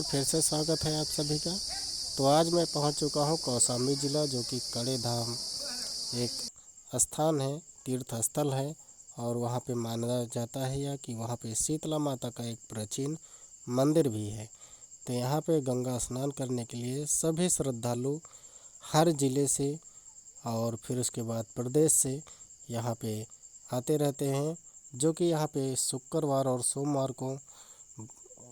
फिर से स्वागत है आप सभी का। तो आज मैं पहुंच चुका हूं कौशाम्बी ज़िला, जो कि कड़े धाम एक स्थान है, तीर्थ स्थल है। और वहां पे माना जाता है या कि वहां पे शीतला माता का एक प्राचीन मंदिर भी है। तो यहाँ पे गंगा स्नान करने के लिए सभी श्रद्धालु हर ज़िले से और फिर उसके बाद प्रदेश से यहाँ पे आते रहते हैं, जो कि यहाँ पे शुक्रवार और सोमवार को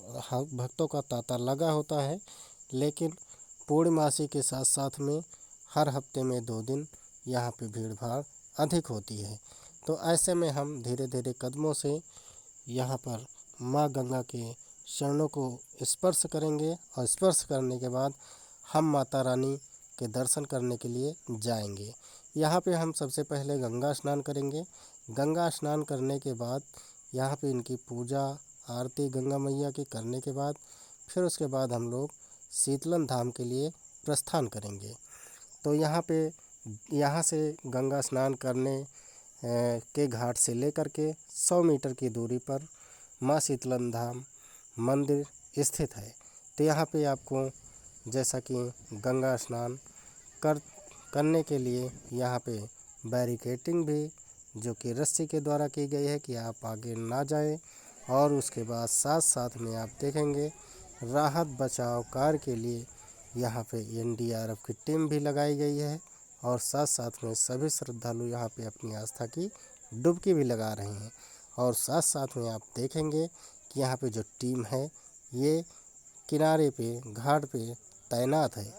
भक्तों का तांता लगा होता है। लेकिन पूर्णमासी के साथ साथ में हर हफ्ते में 2 दिन यहाँ पे भीड़ भाड़ अधिक होती है। तो ऐसे में हम धीरे धीरे कदमों से यहाँ पर माँ गंगा के चरणों को स्पर्श करेंगे और स्पर्श करने के बाद हम माता रानी के दर्शन करने के लिए जाएंगे। यहाँ पे हम सबसे पहले गंगा स्नान करेंगे। गंगा स्नान करने के बाद यहाँ पे इनकी पूजा आरती गंगा मैया की करने के बाद फिर उसके बाद हम लोग शीतलन धाम के लिए प्रस्थान करेंगे। तो यहाँ से गंगा स्नान करने के घाट से लेकर के 100 मीटर की दूरी पर माँ शीतलन धाम मंदिर स्थित है। तो यहाँ पे आपको जैसा कि गंगा स्नान करने के लिए यहाँ पे बैरिकेटिंग भी जो कि रस्सी के द्वारा की गई है कि आप आगे ना जाएं। और उसके बाद साथ साथ में आप देखेंगे राहत बचाव कार्य के लिए यहाँ पे NDRF की टीम भी लगाई गई है। और साथ साथ में सभी श्रद्धालु यहाँ पे अपनी आस्था की डुबकी भी लगा रहे हैं। और साथ साथ में आप देखेंगे कि यहाँ पे जो टीम है ये किनारे पे घाट पे तैनात है।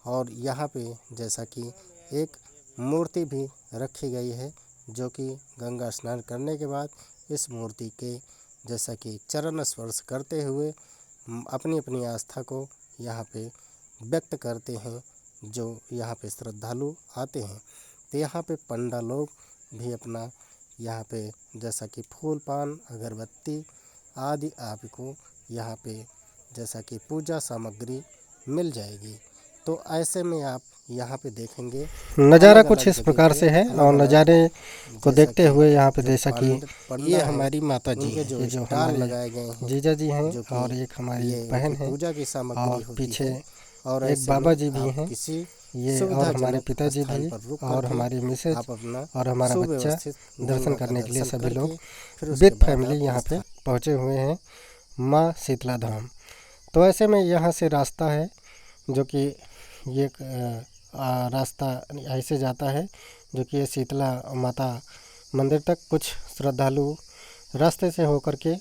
और यहाँ पे जैसा कि एक मूर्ति भी रखी गई है, जो कि गंगा स्नान करने के बाद इस मूर्ति के जैसा कि चरण स्पर्श करते हुए अपनी अपनी आस्था को यहाँ पे व्यक्त करते हैं, जो यहाँ पे श्रद्धालु आते हैं। तो यहाँ पे पंडा लोग भी अपना यहाँ पे जैसा कि फूल पान अगरबत्ती आदि आपको यहाँ पे जैसा कि पूजा सामग्री मिल जाएगी। तो ऐसे में आप यहाँ पे देखेंगे नज़ारा कुछ इस प्रकार से है। और नज़ारे को देखते हुए यहाँ पे जैसा कि ये हमारी माता जी है, ये जो हमारे लगाए गए हैं जीजा जी हैं, और एक हमारी बहन है पूजा की सामग्री और पीछे और एक बाबा जी भी हैं ये, और हमारे पिताजी भी, और हमारी मिसेज और हमारा बच्चा दर्शन करने के लिए सभी लोग विद फैमिली यहाँ पे पहुँचे हुए हैं माँ शीतला धाम। तो ऐसे में यहाँ से रास्ता है, जो कि ये रास्ता ऐसे जाता है जो कि ये शीतला माता मंदिर तक कुछ श्रद्धालु रास्ते से होकर के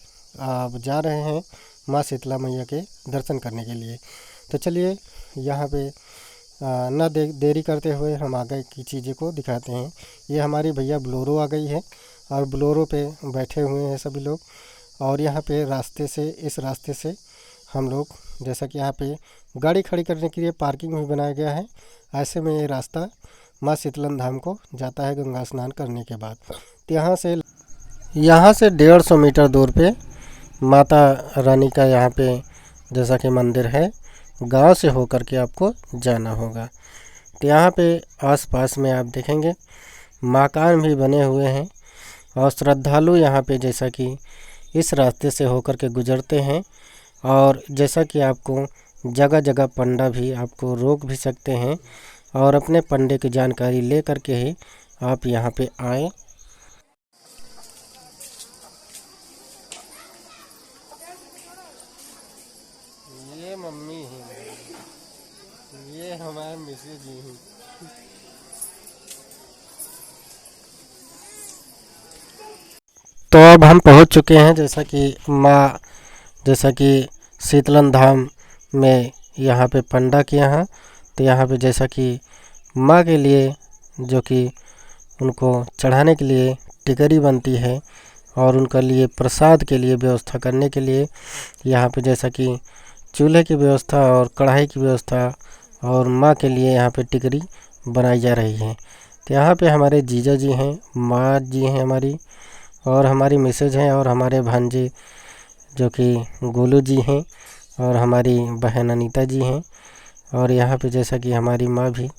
जा रहे हैं माँ शीतला मैया के दर्शन करने के लिए। तो चलिए यहाँ पे ना देरी करते हुए हम आगे की चीज़ों को दिखाते हैं। ये हमारी भैया बोलेरो आ गई है और बोलेरो पे बैठे हुए हैं सभी लोग। और यहाँ पे इस रास्ते से हम लोग जैसा कि यहाँ पे गाड़ी खड़ी करने के लिए पार्किंग भी बनाया गया है। ऐसे में ये रास्ता माँ शीतलन धाम को जाता है गंगा स्नान करने के बाद। तो यहाँ से 150 मीटर दूर पे माता रानी का यहाँ पे जैसा कि मंदिर है, गांव से होकर के आपको जाना होगा। तो यहाँ पे आसपास में आप देखेंगे मकान भी बने हुए हैं और श्रद्धालु यहाँ पे जैसा कि इस रास्ते से होकर के गुजरते हैं। और जैसा कि आपको जगह जगह पंडा भी आपको रोक भी सकते हैं और अपने पंडे की जानकारी ले करके ही आप यहाँ पे आएँ। ये मम्मी है, ये हमारे मिसेज जी हैं। तो अब हम पहुँच चुके हैं जैसा कि शीतलन धाम में यहाँ पे पंडा के यहाँ। तो यहाँ पे जैसा कि माँ के लिए जो कि उनको चढ़ाने के लिए टिकरी बनती है और उनका लिए प्रसाद के लिए व्यवस्था करने के लिए यहाँ पे जैसा कि चूल्हे की व्यवस्था और कढ़ाई की व्यवस्था और माँ के लिए यहाँ पे टिकरी बनाई जा रही है। तो यहाँ पे हमारे जीजा जी हैं, माँ जी हैं हमारी, और हमारी मिसेज हैं, और हमारे भांजे जो कि गोलू जी हैं, और हमारी बहन अनीता जी हैं। और यहाँ पे जैसा कि हमारी माँ भी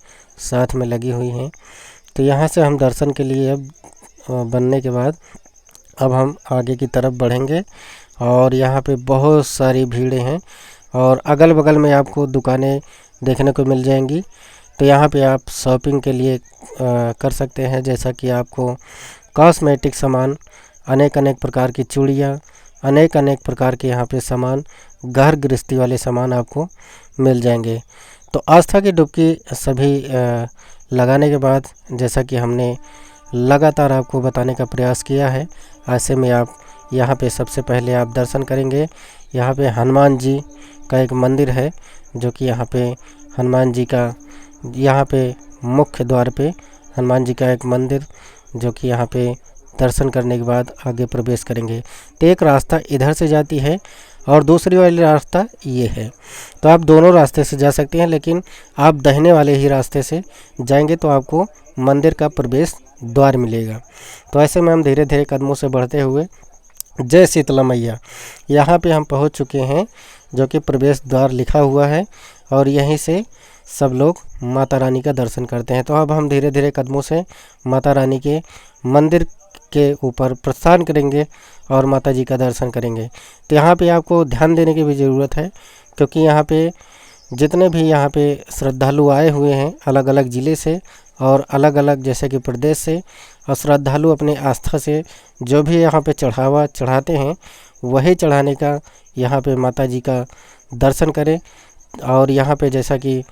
साथ में लगी हुई हैं। तो यहाँ से हम दर्शन के लिए अब बनने के बाद अब हम आगे की तरफ बढ़ेंगे। और यहाँ पे बहुत सारी भीड़ें हैं और अगल बगल में आपको दुकानें देखने को मिल जाएंगी। तो यहाँ पे आप शॉपिंग के लिए कर सकते हैं, जैसा कि आपको कॉस्मेटिक सामान, अनेक अनेक प्रकार की चूड़ियाँ, अनेक अनेक प्रकार के यहाँ पे सामान, घर गृहस्थी वाले सामान आपको मिल जाएंगे। तो आस्था की डुबकी सभी लगाने के बाद, जैसा कि हमने लगातार आपको बताने का प्रयास किया है, ऐसे में आप यहाँ पे सबसे पहले आप दर्शन करेंगे। यहाँ पे हनुमान जी का एक मंदिर है, जो कि यहाँ पे हनुमान जी का, यहाँ पे मुख्य द्वार पे हनुमान जी का एक मंदिर, जो कि यहाँ पे दर्शन करने के बाद आगे प्रवेश करेंगे। तो एक रास्ता इधर से जाती है और दूसरी वाली रास्ता ये है। तो आप दोनों रास्ते से जा सकते हैं, लेकिन आप दाहिने वाले ही रास्ते से जाएंगे तो आपको मंदिर का प्रवेश द्वार मिलेगा। तो ऐसे में हम धीरे धीरे कदमों से बढ़ते हुए जय शीतला मैया, यहाँ पे हम पहुँच चुके हैं, जो कि प्रवेश द्वार लिखा हुआ है, और यहीं से सब लोग माता रानी का दर्शन करते हैं। तो अब हम धीरे धीरे कदमों से माता रानी के मंदिर के ऊपर प्रस्थान करेंगे और माता जी का दर्शन करेंगे। तो यहाँ पे आपको ध्यान देने की भी ज़रूरत है, क्योंकि यहाँ पे जितने भी यहाँ पे श्रद्धालु आए हुए हैं अलग अलग ज़िले से और अलग अलग जैसे कि प्रदेश से, और श्रद्धालु अपनी आस्था से जो भी यहाँ पे चढ़ावा चढ़ाते हैं वही चढ़ाने का यहाँ पे माता जी का दर्शन करें। और यहाँ पे जैसा कि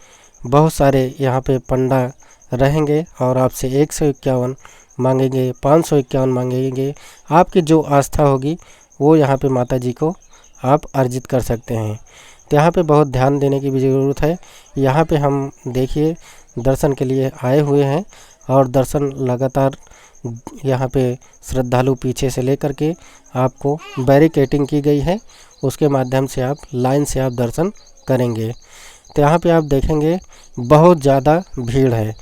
बहुत सारे यहाँ पे पंडा रहेंगे और आपसे 151 मांगेंगे, 551 मांगेंगे। आपकी जो आस्था होगी वो यहाँ पे माता जी को आप अर्जित कर सकते हैं। तो यहाँ पे बहुत ध्यान देने की भी ज़रूरत है। यहाँ पे हम देखिए दर्शन के लिए आए हुए हैं, और दर्शन लगातार यहाँ पे श्रद्धालु पीछे से लेकर के आपको बैरिकेटिंग की गई है, उसके माध्यम से आप लाइन से आप दर्शन करेंगे। तो यहाँ पे आप देखेंगे बहुत ज़्यादा भीड़ है।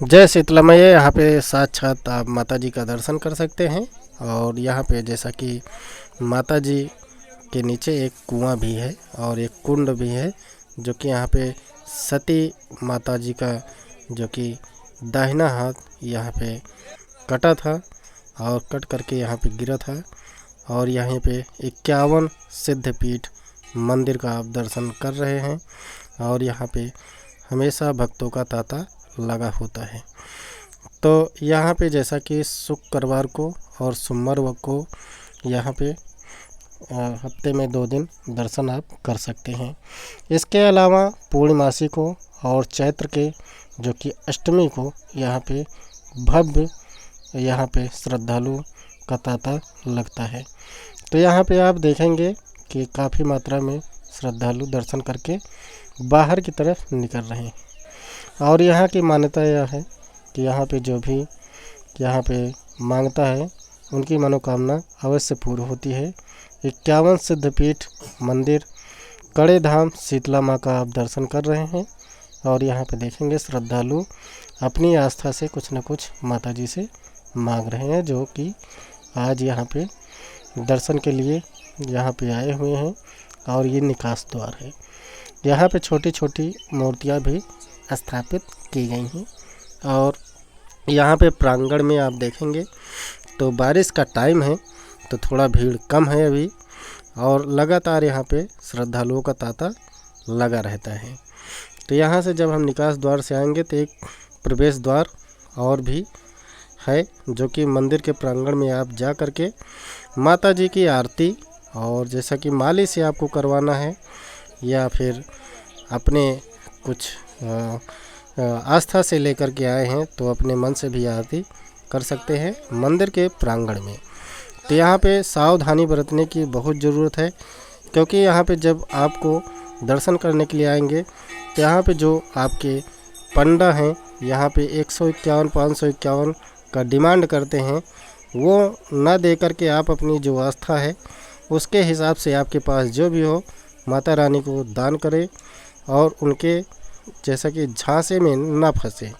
जय शीतला मैया, यहाँ पे साक्षात आप माता जी का दर्शन कर सकते हैं। और यहाँ पे जैसा कि माता जी के नीचे एक कुआं भी है और एक कुंड भी है, जो कि यहाँ पे सती माता जी का जो कि दाहिना हाथ यहाँ पे कटा था और कट करके यहाँ पे गिरा था। और यहाँ पे 51 सिद्धपीठ मंदिर का आप दर्शन कर रहे हैं, और यहाँ पे हमेशा भक्तों का तांता लगा होता है। तो यहाँ पे जैसा कि शुक्रवार को और सोमवार को यहाँ पे हफ्ते में 2 दिन दर्शन आप कर सकते हैं। इसके अलावा पूर्णिमासी को और चैत्र के जो कि अष्टमी को यहाँ पे भव्य यहाँ पे श्रद्धालु का तांता लगता है। तो यहाँ पे आप देखेंगे कि काफ़ी मात्रा में श्रद्धालु दर्शन करके बाहर की तरफ निकल रहे हैं। और यहाँ की मान्यता यह है कि यहाँ पे जो भी यहाँ पे मांगता है उनकी मनोकामना अवश्य पूर्ण होती है। 51 सिद्धपीठ मंदिर कड़े धाम शीतला माँ का आप दर्शन कर रहे हैं, और यहाँ पे देखेंगे श्रद्धालु अपनी आस्था से कुछ न कुछ माता जी से मांग रहे हैं, जो कि आज यहाँ पे दर्शन के लिए यहाँ पे आए हुए हैं। और ये निकास द्वार है। यहाँ पे छोटी छोटी मूर्तियाँ भी स्थापित की गई हैं। और यहाँ पे प्रांगण में आप देखेंगे तो बारिश का टाइम है तो थोड़ा भीड़ कम है अभी, और लगातार यहाँ पे श्रद्धालुओं का तांता लगा रहता है। तो यहाँ से जब हम निकास द्वार से आएंगे तो एक प्रवेश द्वार और भी है, जो कि मंदिर के प्रांगण में आप जा कर के माता जी की आरती, और जैसा कि माली से आपको करवाना है या फिर अपने कुछ आस्था से लेकर के आए हैं तो अपने मन से भी आरती कर सकते हैं मंदिर के प्रांगण में। तो यहाँ पे सावधानी बरतने की बहुत ज़रूरत है, क्योंकि यहाँ पे जब आपको दर्शन करने के लिए आएंगे तो यहाँ पे जो आपके पंडा हैं यहाँ पे 151 551 का डिमांड करते हैं, वो ना दे करके आप अपनी जो आस्था है उसके हिसाब से आपके पास जो भी हो माता रानी को दान करें, और उनके जैसा कि झांसे में ना फंसे,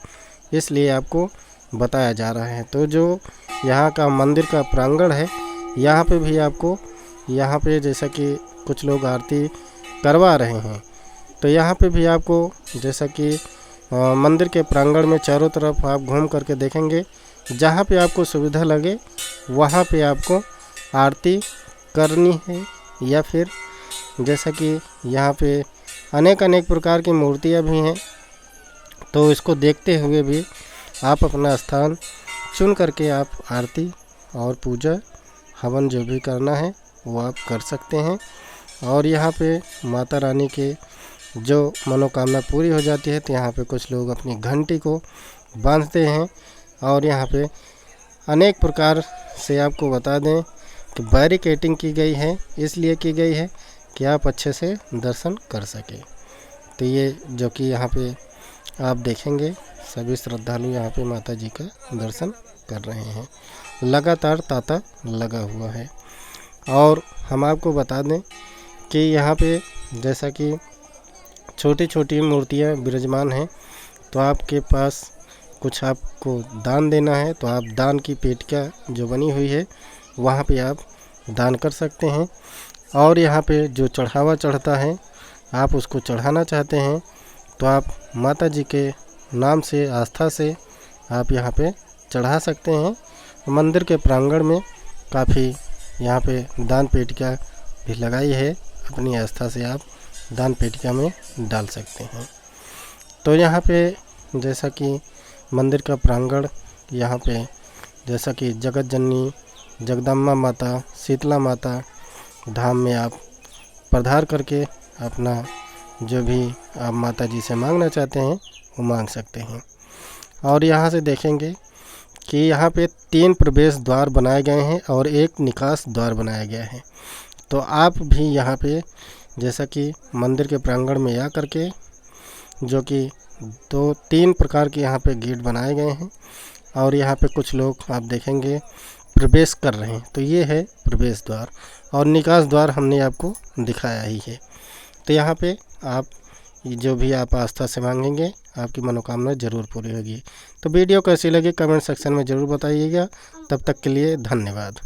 इसलिए आपको बताया जा रहा है। तो जो यहाँ का मंदिर का प्रांगण है यहाँ पे भी आपको यहाँ पे जैसा कि कुछ लोग आरती करवा रहे हैं, तो यहाँ पे भी आपको जैसा कि मंदिर के प्रांगण में चारों तरफ आप घूम करके देखेंगे, जहाँ पे आपको सुविधा लगे वहाँ पे आपको आरती करनी है या फिर जैसा कि यहाँ पे अनेक प्रकार की मूर्तियाँ भी हैं, तो इसको देखते हुए भी आप अपना स्थान चुन करके आप आरती और पूजा हवन जो भी करना है वो आप कर सकते हैं। और यहाँ पे माता रानी के जो मनोकामना पूरी हो जाती है तो यहाँ पे कुछ लोग अपनी घंटी को बांधते हैं। और यहाँ पे अनेक प्रकार से आपको बता दें कि बैरिकेडिंग की गई है, इसलिए की गई है कि आप अच्छे से दर्शन कर सकें। तो ये जो कि यहाँ पे आप देखेंगे सभी श्रद्धालु यहाँ पे माता जी का दर्शन कर रहे हैं, लगातार तांता लगा हुआ है। और हम आपको बता दें कि यहाँ पे जैसा कि छोटी छोटी मूर्तियाँ विराजमान हैं, तो आपके पास कुछ आपको दान देना है तो आप दान की पेटिका जो बनी हुई है वहाँ पे आप दान कर सकते हैं। और यहाँ पे जो चढ़ावा चढ़ता है आप उसको चढ़ाना चाहते हैं तो आप माता जी के नाम से आस्था से आप यहाँ पे चढ़ा सकते हैं। मंदिर के प्रांगण में काफ़ी यहाँ पे दान पेटिका भी लगाई है, अपनी आस्था से आप दान पेटिका में डाल सकते हैं। तो यहाँ पे जैसा कि मंदिर का प्रांगण, यहाँ पे जैसा कि जगत जननी जगदम्बा माता शीतला माता धाम में आप पधार करके अपना जो भी आप माता जी से मांगना चाहते हैं वो मांग सकते हैं। और यहाँ से देखेंगे कि यहाँ पे 3 प्रवेश द्वार बनाए गए हैं और 1 निकास द्वार बनाया गया है। तो आप भी यहाँ पे जैसा कि मंदिर के प्रांगण में आ करके जो कि 2-3 प्रकार के यहाँ पे गेट बनाए गए हैं और यहाँ पे कुछ लोग आप देखेंगे प्रवेश कर रहे हैं। तो ये है प्रवेश द्वार और निकास द्वार हमने आपको दिखाया ही है। तो यहाँ पे आप जो भी आप आस्था से मांगेंगे आपकी मनोकामना ज़रूर पूरी होगी। तो वीडियो कैसी लगी कमेंट सेक्शन में ज़रूर बताइएगा। तब तक के लिए धन्यवाद।